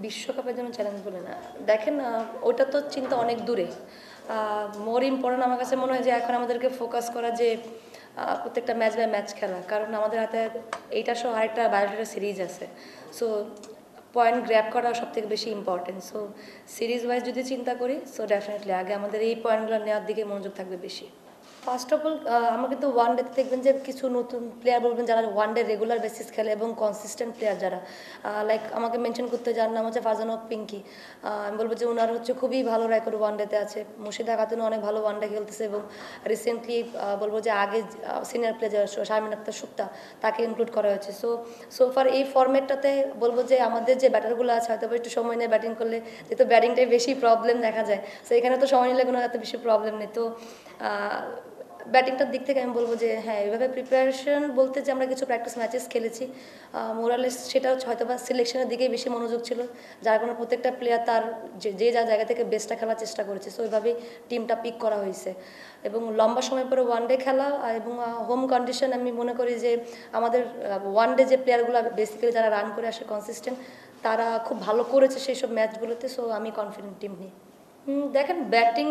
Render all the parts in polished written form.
বিশ্বকাপের জন্য চ্যালেঞ্জ বলে না দেখেন, ওটা তো চিন্তা অনেক দূরে। মোর ইম্পর্টেন্ট আমার কাছে মনে হয় যে এখন আমাদেরকে ফোকাস করা যে প্রত্যেকটা ম্যাচ বাই ম্যাচ খেলা, কারণ আমাদের হাতে এইটা সহ আরেকটা বায়োডাটা সিরিজ আছে। সো পয়েন্ট গ্র্যাব করা সব থেকে বেশি ইম্পর্টেন্ট। সো সিরিজ ওয়াইজ যদি চিন্তা করি, সো ডেফিনেটলি আগে আমাদের এই পয়েন্টগুলো নেওয়ার দিকে মনোযোগ থাকবে বেশি। ফার্স্ট অফ অল আমরা কিন্তু ওয়ান ডেতে দেখবেন যে কিছু নতুন প্লেয়ার বলবেন যারা ওয়ান ডে রেগুলার বেসিস খেলে এবং কনসিস্টেন্ট প্লেয়ার যারা, লাইক আমাকে মেনশন করতে যার নাম হচ্ছে ফারজানা হক পিঙ্কি। আমি বলবো যে ওনার হচ্ছে খুবই ভালো রেকর্ড ওয়ান ডেতে আছে। মুর্শিদা খাতুনও অনেক ভালো ওয়ান ডে খেলতেছে এবং রিসেন্টলি বলবো যে আগে সিনিয়র প্লেয়ার শারমিন আক্তার সুক্তা তাকে ইনক্লুড করা হয়েছে। সোফার এই ফরম্যাটটাতে বলবো যে আমাদের যে ব্যাটারগুলো আছে হয়তো একটু সময় নিয়ে ব্যাটিং করলে, যেহেতু ব্যাটিংটাই বেশি প্রবলেম দেখা যায়, সো এখানে তো সময় নিলে কোনো এত বেশি প্রবলেম নেই। তো ব্যাটিংটার দিক থেকে আমি বলবো যে হ্যাঁ, এভাবে প্রিপারেশন বলতে যে আমরা কিছু প্র্যাকটিস ম্যাচেস খেলেছি, মোরালেস সেটা হয়তো বা সিলেকশনের দিকেই বেশি মনোযোগ ছিল, যার কারণে প্রত্যেকটা প্লেয়ার তার যে যা জায়গা থেকে বেস্টটা খেলার চেষ্টা করেছে। সো ওইভাবেই টিমটা পিক করা হয়েছে এবং লম্বা সময় পরে ওয়ান ডে খেলা এবং হোম কন্ডিশন, আমি মনে করি যে আমাদের ওয়ান ডে যে প্লেয়ারগুলো বেসিক্যালি যারা রান করে আসে কনসিস্টেন্ট, তারা খুব ভালো করেছে সেই সব ম্যাচগুলোতে। সো আমি কনফিডেন্ট টিম নিই। দেখেন ব্যাটিং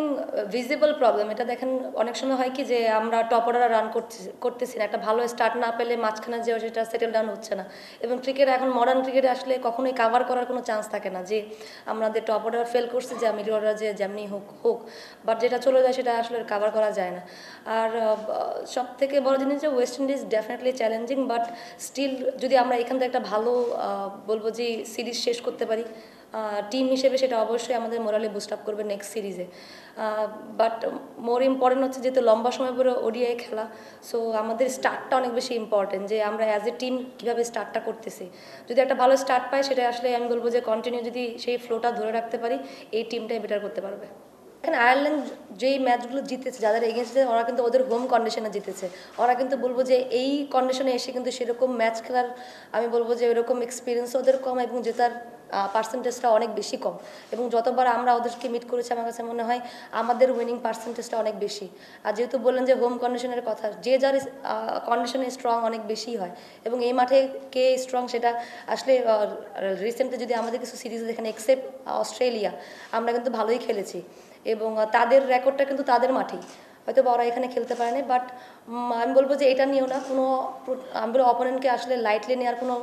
ভিজিবল প্রবলেম, এটা দেখেন অনেক সময় হয় কি যে আমরা টপ অর্ডারে রান করতেছি না, একটা ভালো স্টার্ট না পেলে মাঝখানে যে সেটা সেটেল ডাউন হচ্ছে না। এবং ক্রিকেট এখন মডার্ন ক্রিকেটে আসলে কখনোই কাভার করার কোনো চান্স থাকে না যে আমাদের টপ অর্ডার ফেল করছে যে মিডল অর্ডার যে যেমনি হোক হোক, বাট যেটা চলে যায় সেটা আসলে কাভার করা যায় না। আর সব থেকে বড় জিনিস যে West Indies definitely challenging, but still যদি আমরা এখান থেকে একটা ভালো বলবো যে সিরিজ শেষ করতে পারি টিম হিসেবে, সেটা অবশ্যই আমাদের মোরালে বুস্ট আপ করবে নেক্সট সিরিজে। বাট মোর ইম্পর্টেন্ট হচ্ছে যেহেতু লম্বা সময় পরে ওডিআই খেলা, সো আমাদের স্টার্টটা অনেক বেশি ইম্পর্টেন্ট, যে আমরা অ্যাজ এ টিম কীভাবে স্টার্টটা করতেছি। যদি একটা ভালো স্টার্ট পাই, সেটা আসলে আমি বলবো যে কন্টিনিউ যদি সেই ফ্লোটা ধরে রাখতে পারি, এই টিমটাই বেটার করতে পারবে। এখানে আয়ারল্যান্ড যেই ম্যাচগুলো জিতেছে, যাদের এগেনস্টে, ওরা কিন্তু ওদের হোম কন্ডিশনে জিতেছে। ওরা কিন্তু বলবো যে এই কন্ডিশনে এসে কিন্তু সেরকম ম্যাচ খেলার আমি বলবো যে এরকম এক্সপিরিয়েন্স ওদের কম এবং জেতার পার্সেন্টেজটা অনেক বেশি কম। এবং যতবার আমরা ওদেরকে মিট করেছি আমার কাছে মনে হয় আমাদের উইনিং পার্সেন্টেজটা অনেক বেশি। আর যেহেতু বললেন যে হোম কন্ডিশনের কথা, যে যার কন্ডিশনে স্ট্রং অনেক বেশি হয় এবং এই মাঠে কে স্ট্রং সেটা আসলে রিসেন্টলি যদি আমাদের কিছু সিরিজ দেখেন, এক্সেপ্ট অস্ট্রেলিয়া, আমরা কিন্তু ভালোই খেলেছি এবং তাদের রেকর্ডটা কিন্তু তাদের মাঠেই, হয়তো ওরা এখানে খেলতে পারেনি। বাট আমি বলবো যে এটা নিয়েও না কোনো, আমি বলবো অপোনেন্টকে আসলে লাইটলি নেওয়ার কোনো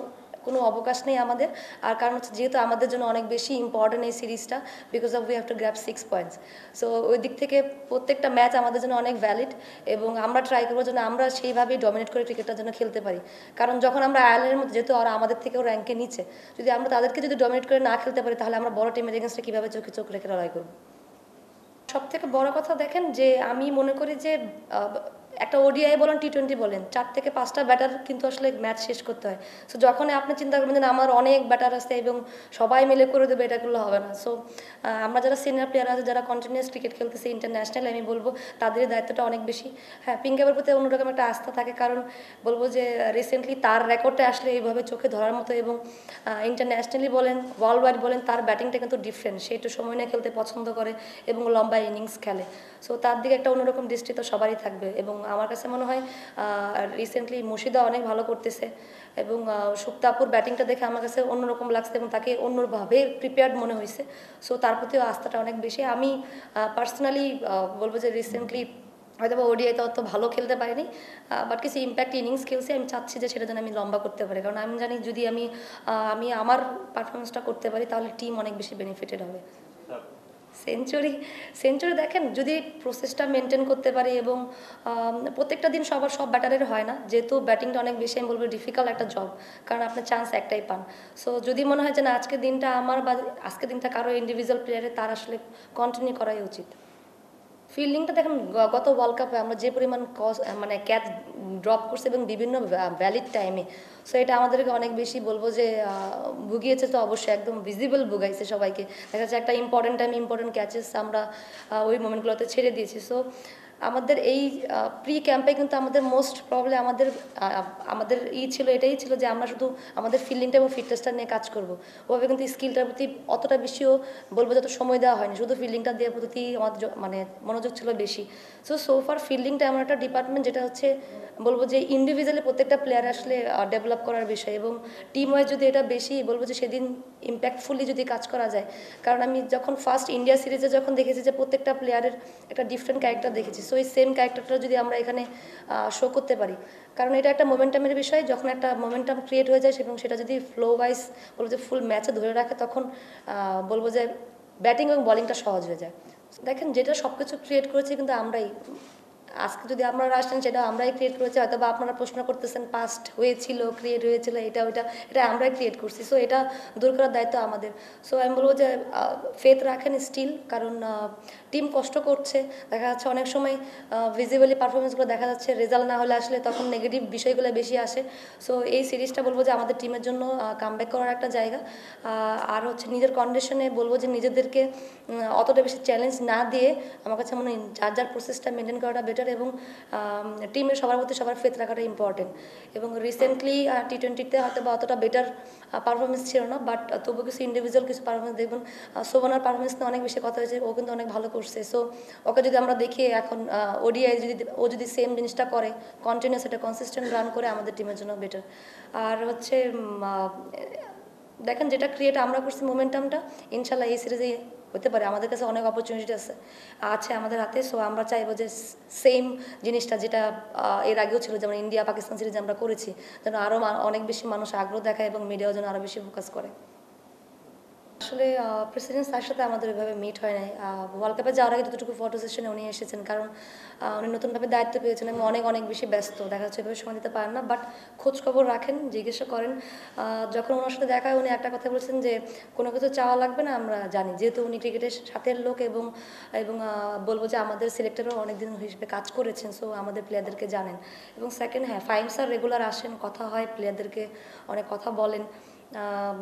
কোনো অবকাশ নেই আমাদের। আর কারণ হচ্ছে যেহেতু আমাদের জন্য অনেক বেশি ইম্পর্টেন্ট এই সিরিজটা, because of we have to grab 6 points. So ওই দিক থেকে প্রত্যেকটা ম্যাচ আমাদের জন্য অনেক ভ্যালিড এবং আমরা ট্রাই করবো যেন আমরা সেইভাবেই ডমিনেট করে ক্রিকেটটার জন্য খেলতে পারি। কারণ যখন আমরা আয়ারল্যান্ডের মধ্যে, যেহেতু ওরা আমাদের থেকেও র্যাঙ্কে নিচে, যদি আমরা তাদেরকে যদি ডমিনেট করে না খেলতে পারি, তাহলে আমরা বড় টিমের এগেন্স্টে কীভাবে চোখে চোখ রেখে লড়াই করবো। সব থেকে বড় কথা দেখেন যে আমি মনে করি যে একটা ওডিআই বলেন টি20 বলেন, 4 থেকে 5টা ব্যাটার কিন্তু আসলে ম্যাচ শেষ করতে হয়। সো যখনই আপনি চিন্তা করবেন যে আমার অনেক ব্যাটার আছে এবং সবাই মিলে করে দেবে, এটা করলে হবে না। সো আমরা যারা সিনিয়র প্লেয়ার আছে, যারা কন্টিনিউয়াস ক্রিকেট খেলতেছে ইন্টারন্যাশনাল, আমি বলবো তাদের দায়িত্বটা অনেক বেশি। হ্যাঁ, পিঙ্কের প্রতি অন্যরকম একটা আস্থা থাকে, কারণ বলবো যে রিসেন্টলি তার রেকর্ডটা আসলে এইভাবে চোখে ধরার মতো এবং ইন্টারন্যাশনালি বলেন ওয়ার্ল্ড ওয়াইড বলেন তার ব্যাটিংটা কিন্তু ডিফারেন্ট। সে একটু সময় নিয়ে খেলতে পছন্দ করে এবং লম্বা ইনিংস খেলে। সো তার দিকে একটা অন্যরকম দৃষ্টি তো সবারই থাকবে এবং আমার কাছে মনে হয় রিসেন্টলি মুর্শিদা অনেক ভালো করতেছে এবং সুক্তাপুর ব্যাটিংটা দেখে আমার কাছে অন্যরকম লাগছে এবং তাকে অন্যভাবে প্রিপেয়ার্ড মনে হয়েছে। সো তার প্রতিও আস্থাটা অনেক বেশি। আমি পার্সোনালি বলবো যে রিসেন্টলি হয়তো বা ওডিআইতে অত ভালো খেলতে পারিনি, বাট কিছু ইম্প্যাক্ট ইনিংস খেলছি। আমি চাচ্ছি যে সেটা যেন আমি লম্বা করতে পারি, কারণ আমি জানি যদি আমি আমার পারফরমেন্সটা করতে পারি তাহলে টিম অনেক বেশি বেনিফিটেড হবে। সেঞ্চুরি সেঞ্চুরি দেখেন যদি প্রসেসটা মেনটেন করতে পারি এবং প্রত্যেকটা দিন সব ব্যাটারের হয় না, যেহেতু ব্যাটিংটা অনেক বেশি আমি বলবো ডিফিকাল্ট একটা জব, কারণ আপনি চান্স একটাই পান। সো যদি মনে হয় যে না আজকের দিনটা আমার বা আজকের দিনটা কারো ইন্ডিভিজুয়াল প্লেয়ারের, তার আসলে কন্টিনিউ করাই উচিত। ফিল্ডিংটা দেখেন গত ওয়ার্ল্ড কাপে আমরা যে পরিমাণ মানে ক্যাচ ড্রপ করছি এবং বিভিন্ন ভ্যালিড টাইমে, সো এটা আমাদেরকে অনেক বেশি বলবো যে ভুগিয়েছে। তো অবশ্যই একদম ভিজিবল ভুগাইছে সবাইকে, দেখা যাচ্ছে একটা ইম্পর্টেন্ট টাইম ইম্পর্টেন্ট ক্যাচেস আমরা ওই মোমেন্টগুলোতে ছেড়ে দিয়েছি। সো আমাদের এই প্রি ক্যাম্পে কিন্তু আমাদের মোস্ট প্রবলেম আমাদের ছিল এটাই ছিল যে আমরা শুধু আমাদের ফিল্ডিংটা এবং ফিটনেসটা নিয়ে কাজ করব। ওভাবে কিন্তু স্কিলটার প্রতি অতটা বেশিও বলবো যত সময় দেওয়া হয়নি, শুধু ফিল্ডিংটা দেওয়ার প্রতি আমাদের মানে মনোযোগ ছিল বেশি। সোফার ফিল্ডিংটা এমন একটা ডিপার্টমেন্ট যেটা হচ্ছে বলবো যে ইন্ডিভিজুয়ালি প্রত্যেকটা প্লেয়ার আসলে ডেভেলপ করার বিষয়, এবং টিম ওয়াইজ যদি এটা বেশি বলবো যে সেদিন ইম্প্যাক্টফুলি যদি কাজ করা যায়। কারণ আমি যখন ফার্স্ট ইন্ডিয়া সিরিজে যখন দেখেছি যে প্রত্যেকটা প্লেয়ারের একটা ডিফারেন্ট ক্যারেক্টার দেখেছি, সো এই সেম ক্যারেক্টারটা যদি আমরা এখানে শো করতে পারি, কারণ এটা একটা মোমেন্টামের বিষয়, যখন একটা মোমেন্টাম ক্রিয়েট হয়ে যায় এবং সেটা যদি ফ্লো ওয়াইজ বলবো যে ফুল ম্যাচে ধরে রাখে, তখন বলবো যে ব্যাটিং এবং বলিংটা সহজ হয়ে যায়। দেখেন যেটা সব কিছু ক্রিয়েট করেছি কিন্তু আমরাই, আজকে যদি আপনারা আসেন সেটা আমরাই ক্রিয়েট করেছি, হয়তো বা আপনারা প্রশ্ন করতেছেন পাস্ট হয়েছিল, ক্রিয়েট হয়েছিল, এটা ওইটা, এটা আমরাই ক্রিয়েট করছি। সো এটা দূর করার দায়িত্ব আমাদের। সো আমি বলবো যে ফেথ রাখেন স্টিল, কারণ টিম কষ্ট করছে। দেখা যাচ্ছে অনেক সময় ভিজিবলি পারফরমেন্সগুলো দেখা যাচ্ছে রেজাল্ট না হলে আসলে তখন নেগেটিভ বিষয়গুলো বেশি আসে। সো এই সিরিজটা বলবো যে আমাদের টিমের জন্য কামব্যাক করার একটা জায়গা। আর হচ্ছে নিজের কন্ডিশনে বলবো যে নিজেদেরকে অতটা বেশি চ্যালেঞ্জ না দিয়ে আমার কাছে মনে হয় যার যার প্রসেসটা মেনটেন করাটা বেটার, এবং টিমের সবার প্রতি সবার ফেথ রাখাটা ইম্পর্টেন্ট। এবং রিসেন্টলি টি-20তে হয়তো বা অতটা বেটার পারফরমেন্স ছিল না, বাট তবু কিছু ইন্ডিভিজুয়াল কিছু পারফরমেন্স দেখবেন। শোভনার পারফরমেন্স নিয়ে অনেক বেশি কথা হয়েছে, ও কিন্তু অনেক ভালো করছে। সো ওকে যদি আমরা দেখি এখন ওডিআই যদি সেম জিনিসটা করে, কন্টিনিউস এটা কনসিস্টেন্ট রান করে, আমাদের টিমের জন্য বেটার। আর হচ্ছে দেখেন যেটা ক্রিয়েট আমরা করছি মোমেন্টামটা, ইনশাল্লাহ এই সিরিজে হতে পারে। আমাদের কাছে অনেক অপরচুনিটি আছে আমাদের হাতে। সো আমরা চাইবো যে সেম জিনিসটা যেটা এর আগেও ছিল, যেমন ইন্ডিয়া পাকিস্তান সিরিজ আমরা করেছি, যেন আরও অনেক বেশি মানুষ আগ্রহ দেখায় এবং মিডিয়াও যেন আরও বেশি ফোকাস করে। আসলে প্রেসিডেন্ট স্যারের সাথে আমাদের ওইভাবে মিট হয় নাই। ওয়ার্ল্ড কাপে যাওয়ার আগে যতটুকু ফটো সেশনে উনি এসেছেন, কারণ উনি নতুনভাবে দায়িত্ব পেয়েছেন এবং অনেক অনেক বেশি ব্যস্ত, দেখা যাচ্ছে এভাবে সময় দিতে পারেন না। বাট খোঁজ খবর রাখেন, জিজ্ঞাসা করেন। যখন ওনার সাথে দেখা হয় উনি একটা কথা বলছেন যে কোনো কিছু চাওয়া লাগবে না, আমরা জানি, যেহেতু উনি ক্রিকেটের সাথের লোক এবং এবং বলবো যে আমাদের সিলেক্টরও অনেকদিন হিসেবে কাজ করেছেন, সো আমাদের প্লেয়ারদেরকে জানেন। এবং সেকেন্ড, হ্যাঁ, ফাইম স্যার রেগুলার আসেন, কথা হয়, প্লেয়ারদেরকে অনেক কথা বলেন,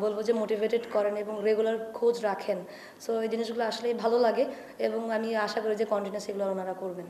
বলবো যে মোটিভেটেড করেন এবং রেগুলার খোঁজ রাখেন। সো এই জিনিসগুলো আসলেই ভালো লাগে এবং আমি আশা করি যে কন্টিনিউস এগুলো ওনারা করবেন।